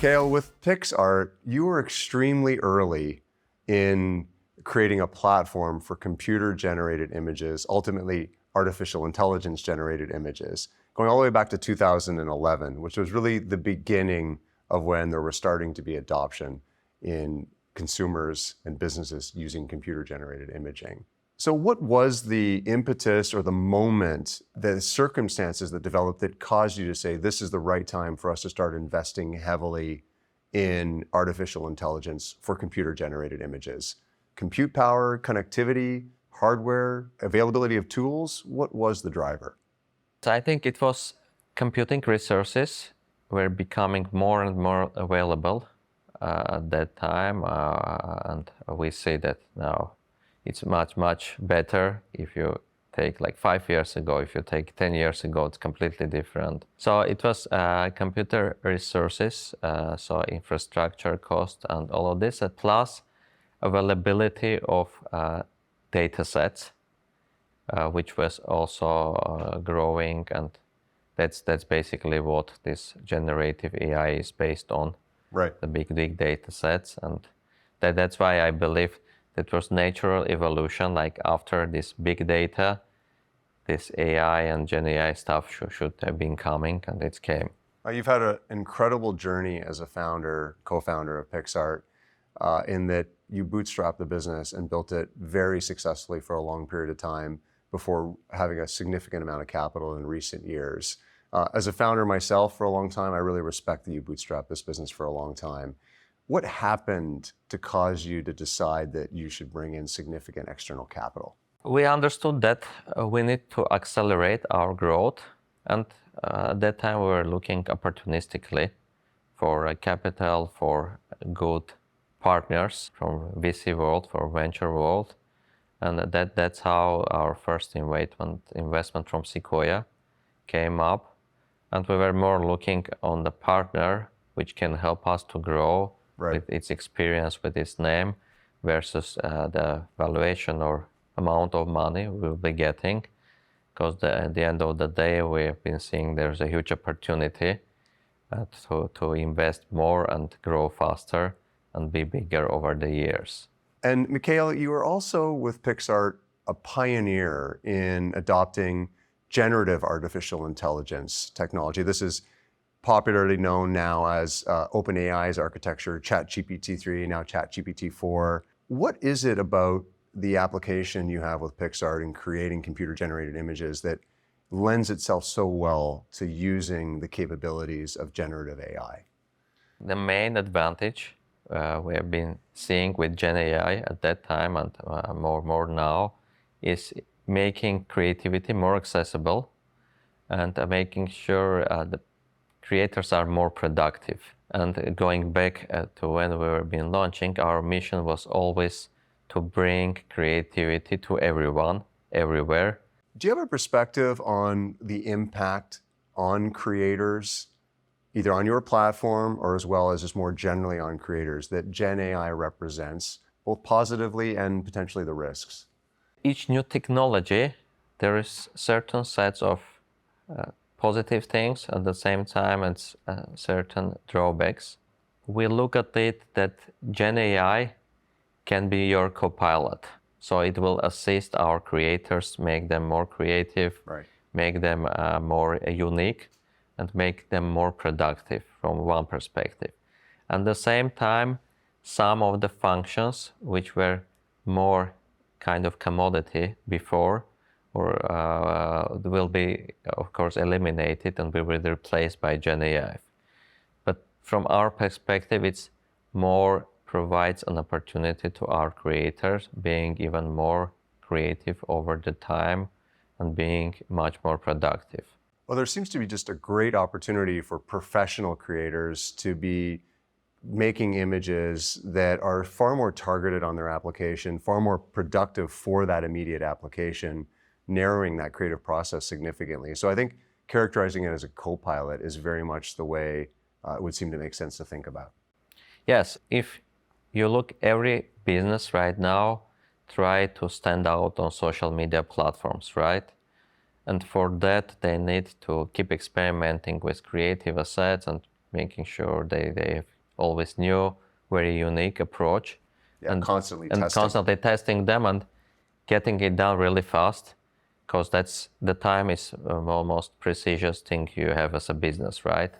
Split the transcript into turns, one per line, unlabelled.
Mikayel, with Picsart, you were extremely early in creating a platform for computer-generated images, ultimately artificial intelligence-generated images, going all the way back to 2011, which was really the beginning of when there was starting to be adoption in consumers and businesses using computer-generated imaging. So what was the impetus or the moment, the circumstances that developed that caused you to say, this is the right time for us to start investing heavily in artificial intelligence for computer-generated images? Compute power, connectivity, hardware, availability of tools? What was the driver?
So I think it was computing resources were becoming more and more available at that time, and we see that now it's much, much better. If you take like 5 years ago, if you take 10 years ago, it's completely different. So it was computer resources, so infrastructure cost and all of this, plus availability of data sets, which was also growing, and that's basically what this generative AI is based on.
Right.
The big data sets, and that's why I believe that was natural evolution. Like after this big data, this AI and Gen AI stuff should have been coming, and it came.
You've had an incredible journey as a founder, co-founder of Picsart, in that you bootstrapped the business and built it very successfully for a long period of time before having a significant amount of capital in recent years. As a founder myself for a long time, I really respect that you bootstrapped this business for a long time. What happened to cause you to decide that you should bring in significant external capital?
We understood that we need to accelerate our growth, and at that time we were looking opportunistically for capital, for good partners from VC world, for venture world, and that's how our first investment from Sequoia came up. And we were more looking on the partner which can help us to grow, right, with its experience, with its name, versus the valuation or amount of money we'll be getting. Because at the end of the day, we've been seeing there's a huge opportunity to invest more and grow faster and be bigger over the years.
And Mikayel, you were also with Picsart a pioneer in adopting generative artificial intelligence technology. This is popularly known now as OpenAI's architecture, ChatGPT-3, now ChatGPT-4. What is it about the application you have with Picsart in creating computer-generated images that lends itself so well to using the capabilities of generative AI?
The main advantage we have been seeing with Gen AI at that time and more now is making creativity more accessible and making sure the creators are more productive. And going back to when we were been launching, our mission was always to bring creativity to everyone, everywhere.
Do you have a perspective on the impact on creators, either on your platform or as well as just more generally on creators, that Gen AI represents, both positively and potentially the risks?
Each new technology, there is certain sets of positive things, at the same time it's certain drawbacks. We look at it that Gen AI can be your co-pilot. So it will assist our creators, make them more creative, right, make them more unique, and make them more productive from one perspective. At the same time, some of the functions which were more kind of commodity before or will be, of course, eliminated and will be replaced by Gen AI. But from our perspective, it's more provides an opportunity to our creators being even more creative over the time and being much more productive.
Well, there seems to be just a great opportunity for professional creators to be making images that are far more targeted on their application, far more productive for that immediate application, narrowing that creative process significantly. So I think characterizing it as a co-pilot is very much the way it would seem to make sense to think about.
Yes, if you look, every business right now try to stand out on social media platforms, right? And for that, they need to keep experimenting with creative assets and making sure they have always new, very unique approach.
Yeah, constantly
and
testing.
constantly testing them and getting it done really fast, because that's the time is almost precious thing you have as a business, right?